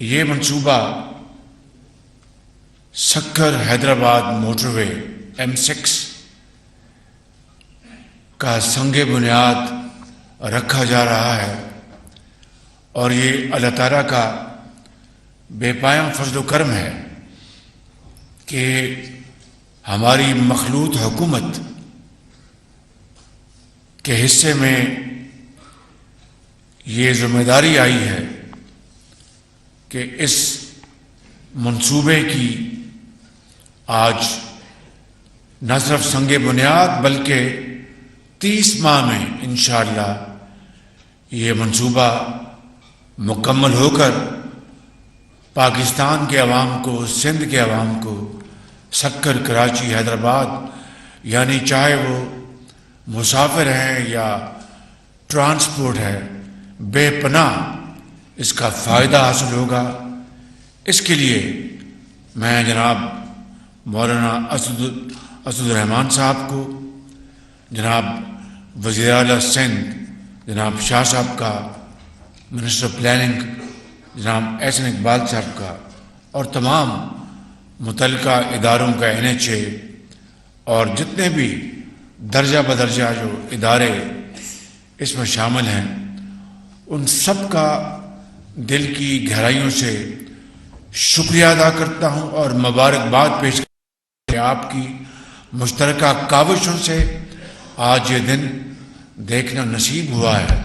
یہ منصوبہ سکر حیدرآباد موٹر وے M6 کا سنگ بنیاد رکھا جا رہا ہے، اور یہ اللہ تعالیٰ کا بے پایاں فضل و کرم ہے کہ ہماری مخلوط حکومت کے حصے میں یہ ذمہ داری آئی ہے کہ اس منصوبے کی آج نہ صرف سنگ بنیاد بلکہ 30 ماہ میں انشاءاللہ یہ منصوبہ مکمل ہو کر پاکستان کے عوام کو، سندھ کے عوام کو، سکر، کراچی، حیدرآباد، یعنی چاہے وہ مسافر ہیں یا ٹرانسپورٹ ہے، بے پناہ اس کا فائدہ حاصل ہوگا۔ اس کے لیے میں جناب مولانا اسد الرحمان صاحب کو، جناب وزیر اعلیٰ سندھ جناب شاہ صاحب کا، منسٹر پلاننگ جناب احسن اقبال صاحب کا، اور تمام متعلقہ اداروں کا NHA اور جتنے بھی درجہ بدرجہ جو ادارے اس میں شامل ہیں، ان سب کا دل کی گہرائیوں سے شکریہ ادا کرتا ہوں اور مبارکباد پیش کرتا ہوں کہ آپ کی مشترکہ کاوشوں سے آج یہ دن دیکھنا نصیب ہوا ہے۔